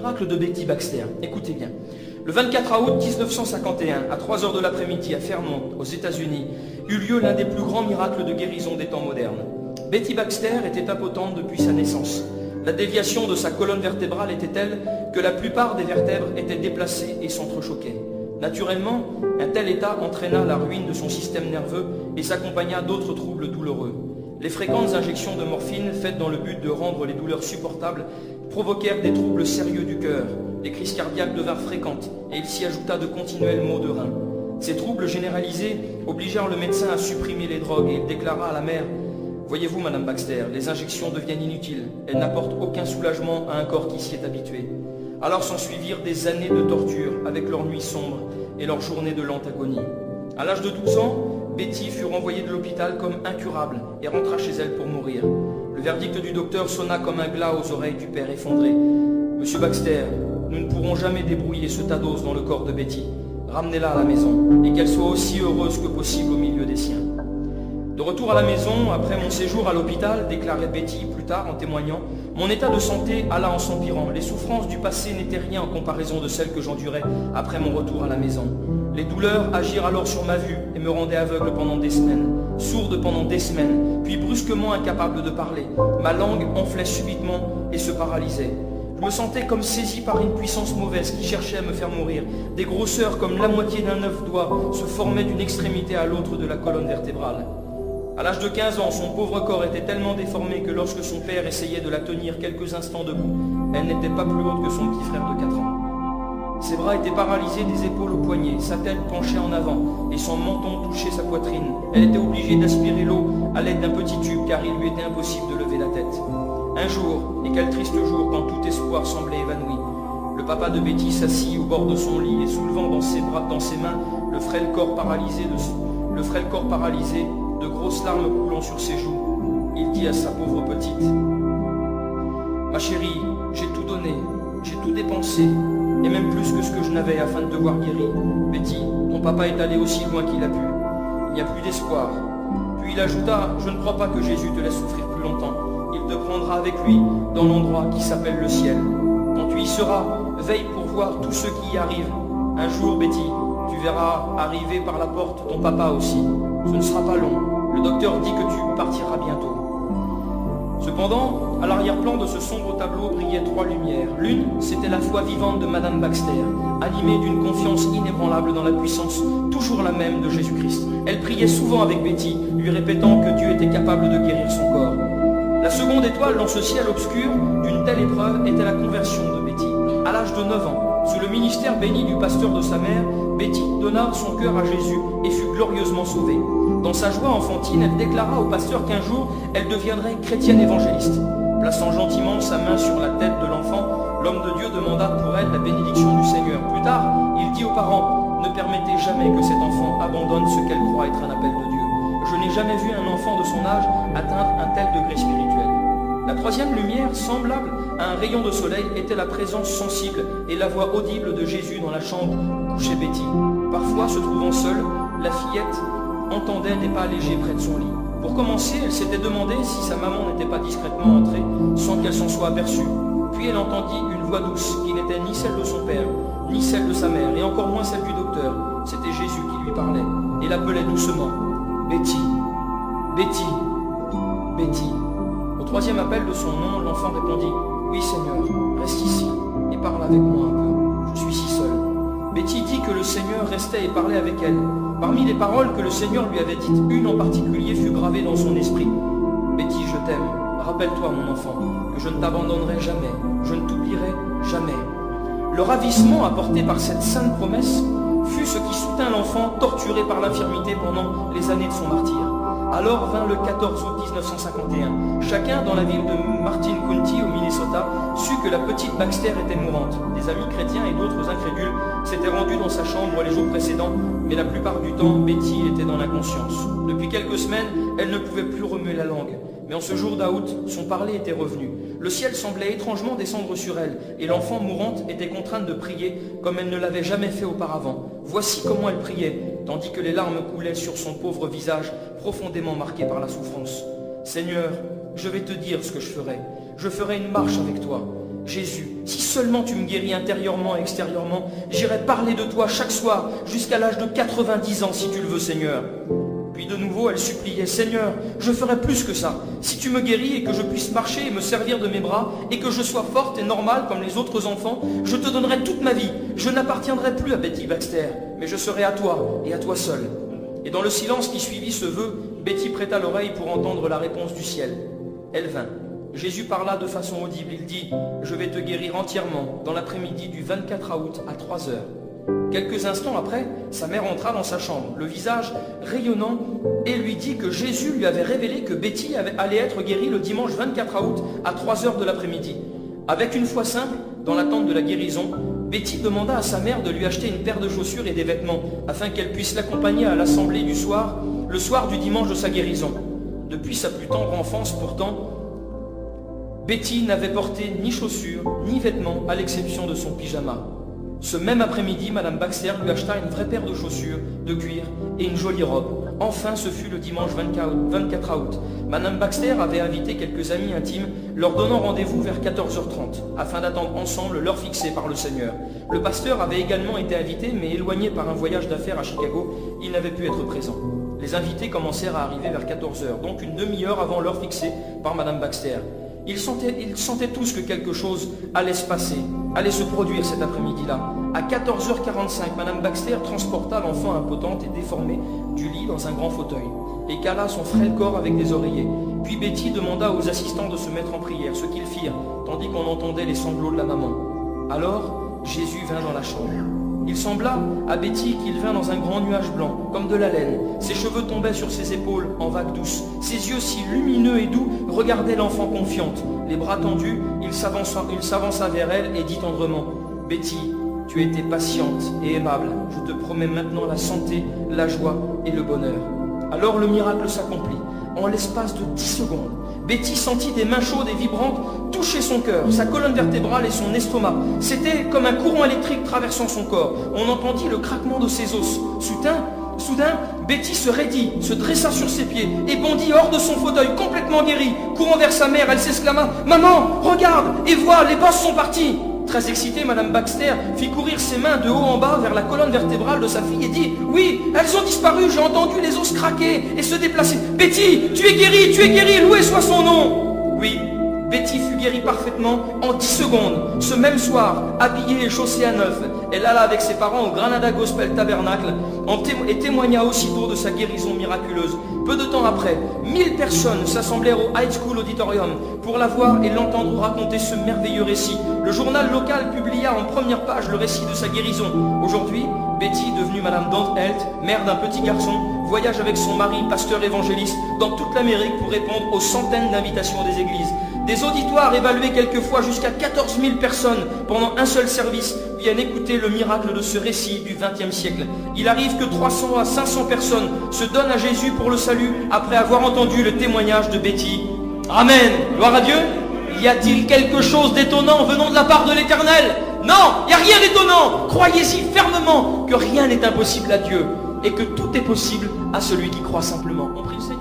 miracle de Betty Baxter. Écoutez bien. Le 24 août 1951, à 3 heures de l'après-midi à Fairmont, aux États-Unis, eut lieu l'un des plus grands miracles de guérison des temps modernes. Betty Baxter était impotente depuis sa naissance. La déviation de sa colonne vertébrale était telle que la plupart des vertèbres étaient déplacées et s'entrechoquaient. Naturellement, un tel état entraîna la ruine de son système nerveux et s'accompagna d'autres troubles douloureux. Les fréquentes injections de morphine faites dans le but de rendre les douleurs supportables provoquèrent des troubles sérieux du cœur. Les crises cardiaques devinrent fréquentes et il s'y ajouta de continuels maux de reins. Ces troubles généralisés obligèrent le médecin à supprimer les drogues et il déclara à la mère « Voyez-vous, Madame Baxter, les injections deviennent inutiles. Elles n'apportent aucun soulagement à un corps qui s'y est habitué. » Alors s'ensuivirent des années de torture avec leurs nuits sombres et leurs journées de lente agonie. À l'âge de 12 ans, Betty fut renvoyée de l'hôpital comme incurable et rentra chez elle pour mourir. Le verdict du docteur sonna comme un glas aux oreilles du père effondré. « Monsieur Baxter, nous ne pourrons jamais débrouiller ce tas d'os dans le corps de Betty. Ramenez-la à la maison et qu'elle soit aussi heureuse que possible au milieu des siens. » De retour à la maison, après mon séjour à l'hôpital, déclarait Betty plus tard en témoignant, mon état de santé alla en s'empirant. Les souffrances du passé n'étaient rien en comparaison de celles que j'endurais après mon retour à la maison. Les douleurs agirent alors sur ma vue et me rendaient aveugle pendant des semaines, sourde pendant des semaines, puis brusquement incapable de parler. Ma langue enflait subitement et se paralysait. Je me sentais comme saisi par une puissance mauvaise qui cherchait à me faire mourir. Des grosseurs comme la moitié d'un œuf d'oie se formaient d'une extrémité à l'autre de la colonne vertébrale. À l'âge de 15 ans, son pauvre corps était tellement déformé que lorsque son père essayait de la tenir quelques instants debout, elle n'était pas plus haute que son petit frère de 4 ans. Ses bras étaient paralysés des épaules aux poignets, sa tête penchait en avant et son menton touchait sa poitrine. Elle était obligée d'aspirer l'eau à l'aide d'un petit tube car il lui était impossible de lever la tête. Un jour, et quel triste jour quand tout espoir semblait évanoui, le papa de Betty s'assit au bord de son lit et soulevant dans ses mains le frêle corps paralysé, de grosses larmes coulant sur ses joues, il dit à sa pauvre petite « Ma chérie, j'ai tout donné, j'ai tout dépensé, et même plus que ce que je n'avais afin de te voir guérie. Betty, ton papa est allé aussi loin qu'il a pu. Il n'y a plus d'espoir. » Puis il ajouta « Je ne crois pas que Jésus te laisse souffrir plus longtemps. Il te prendra avec lui dans l'endroit qui s'appelle le ciel. Quand tu y seras, veille pour voir tous ceux qui y arrivent. Un jour, Betty, tu verras arriver par la porte ton papa aussi. Ce ne sera pas long. Le docteur dit que tu partiras bientôt. » Cependant, à l'arrière-plan de ce sombre tableau brillaient 3 lumières. L'une, c'était la foi vivante de Madame Baxter, animée d'une confiance inébranlable dans la puissance toujours la même de Jésus-Christ. Elle priait souvent avec Betty, lui répétant que Dieu était capable de guérir son corps. La seconde étoile dans ce ciel obscur d'une telle épreuve était la conversion de Betty. À l'âge de 9 ans, sous le ministère béni du pasteur de sa mère, Betty donna son cœur à Jésus et fut glorieusement sauvée. Dans sa joie enfantine, elle déclara au pasteur qu'un jour, elle deviendrait chrétienne évangéliste. Plaçant gentiment sa main sur la tête de l'enfant, l'homme de Dieu demanda pour elle la bénédiction du Seigneur. Plus tard, il dit aux parents, ne permettez jamais que cet enfant abandonne ce qu'elle croit être un appel de Dieu. Je n'ai jamais vu un enfant de son âge atteindre un tel degré spirituel. La troisième lumière, semblable à un rayon de soleil, était la présence sensible et la voix audible de Jésus dans la chambre où couchait Betty. Parfois, se trouvant seule, la fillette entendait des pas légers près de son lit. Pour commencer, elle s'était demandé si sa maman n'était pas discrètement entrée sans qu'elle s'en soit aperçue. Puis elle entendit une voix douce qui n'était ni celle de son père, ni celle de sa mère, et encore moins celle du docteur. C'était Jésus qui lui parlait et l'appelait doucement. « Betty, Betty, Betty. » Au troisième appel de son nom, l'enfant répondit « Oui Seigneur, reste ici et parle avec moi un peu, je suis si seule. » Betty dit que le Seigneur restait et parlait avec elle. Parmi les paroles que le Seigneur lui avait dites, une en particulier fut gravée dans son esprit. « Betty, je t'aime. Rappelle-toi, mon enfant, que je ne t'abandonnerai jamais, je ne t'oublierai jamais. » Le ravissement apporté par cette sainte promesse fut ce qui soutint l'enfant torturé par l'infirmité pendant les années de son martyre. Alors vint le 14 août 1951. Chacun dans la ville de Martin County au Minnesota sut que la petite Baxter était mourante. Des amis chrétiens et d'autres incrédules s'étaient rendus dans sa chambre les jours précédents, mais la plupart du temps, Betty était dans l'inconscience. Depuis quelques semaines, elle ne pouvait plus remuer la langue. Mais en ce jour d'août, son parler était revenu. Le ciel semblait étrangement descendre sur elle, et l'enfant mourante était contrainte de prier comme elle ne l'avait jamais fait auparavant. Voici comment elle priait, tandis que les larmes coulaient sur son pauvre visage, profondément marqué par la souffrance. « Seigneur, je vais te dire ce que je ferai. Je ferai une marche avec toi. Jésus, si seulement tu me guéris intérieurement et extérieurement, j'irai parler de toi chaque soir jusqu'à l'âge de 90 ans si tu le veux, Seigneur. » Puis de nouveau, elle suppliait, « Seigneur, je ferai plus que ça. Si tu me guéris et que je puisse marcher et me servir de mes bras, et que je sois forte et normale comme les autres enfants, je te donnerai toute ma vie. Je n'appartiendrai plus à Betty Baxter, mais je serai à toi et à toi seul. » Et dans le silence qui suivit ce vœu, Betty prêta l'oreille pour entendre la réponse du ciel. Elle vint. Jésus parla de façon audible. Il dit, « Je vais te guérir entièrement dans l'après-midi du 24 août à 3 heures. » Quelques instants après, sa mère entra dans sa chambre, le visage rayonnant, et lui dit que Jésus lui avait révélé que Betty allait être guérie le dimanche 24 août à 3 heures de l'après-midi. Avec une foi simple, dans l'attente de la guérison, Betty demanda à sa mère de lui acheter une paire de chaussures et des vêtements, afin qu'elle puisse l'accompagner à l'assemblée du soir, le soir du dimanche de sa guérison. Depuis sa plus tendre enfance, pourtant, Betty n'avait porté ni chaussures, ni vêtements, à l'exception de son pyjama. Ce même après-midi, Madame Baxter lui acheta une vraie paire de chaussures, de cuir et une jolie robe. Enfin, ce fut le dimanche 24 août. Madame Baxter avait invité quelques amis intimes, leur donnant rendez-vous vers 14h30, afin d'attendre ensemble l'heure fixée par le Seigneur. Le pasteur avait également été invité, mais éloigné par un voyage d'affaires à Chicago, il n'avait pu être présent. Les invités commencèrent à arriver vers 14h, donc une demi-heure avant l'heure fixée par Madame Baxter. Ils sentaient tous que quelque chose allait se passer, allait se produire cet après-midi-là. À 14h45, Madame Baxter transporta l'enfant impotente et déformé du lit dans un grand fauteuil et cala son frêle corps avec des oreillers. Puis Betty demanda aux assistants de se mettre en prière, ce qu'ils firent, tandis qu'on entendait les sanglots de la maman. Alors, Jésus vint dans la chambre. Il sembla à Betty qu'il vint dans un grand nuage blanc, comme de la laine. Ses cheveux tombaient sur ses épaules en vagues douces. Ses yeux si lumineux et doux regardaient l'enfant confiante. Les bras tendus, il s'avança vers elle et dit tendrement, « Betty, tu étais patiente et aimable. Je te promets maintenant la santé, la joie et le bonheur. » Alors le miracle s'accomplit. En l'espace de 10 secondes, Betty sentit des mains chaudes et vibrantes toucher son cœur, sa colonne vertébrale et son estomac. C'était comme un courant électrique traversant son corps. On entendit le craquement de ses os. Soudain, Betty se raidit, se dressa sur ses pieds et bondit hors de son fauteuil, complètement guérie. Courant vers sa mère, elle s'exclama, « Maman, regarde et vois, les bosses sont partis !» Très excitée, Madame Baxter fit courir ses mains de haut en bas vers la colonne vertébrale de sa fille et dit, « Oui, elles ont disparu, j'ai entendu les os craquer et se déplacer. Betty, tu es guérie, loué soit son nom !» Oui, Betty fut guérie parfaitement en 10 secondes. Ce même soir, habillée et chaussée à neuf, elle alla avec ses parents au Granada Gospel Tabernacle et témoigna aussitôt de sa guérison miraculeuse. Peu de temps après, 1000 personnes s'assemblèrent au High School Auditorium pour la voir et l'entendre raconter ce merveilleux récit. Le journal local publia en première page le récit de sa guérison. Aujourd'hui, Betty, devenue Madame Donthelt, mère d'un petit garçon, voyage avec son mari, pasteur évangéliste, dans toute l'Amérique pour répondre aux centaines d'invitations des églises. Des auditoires évalués quelquefois jusqu'à 14 000 personnes pendant un seul service viennent écouter le miracle de ce récit du XXe siècle. Il arrive que 300 à 500 personnes se donnent à Jésus pour le salut après avoir entendu le témoignage de Betty. Amen. Gloire à Dieu. Y a-t-il quelque chose d'étonnant venant de la part de l'Éternel? Non, il n'y a rien d'étonnant. Croyez-y fermement que rien n'est impossible à Dieu et que tout est possible à celui qui croit simplement. On prie le Seigneur.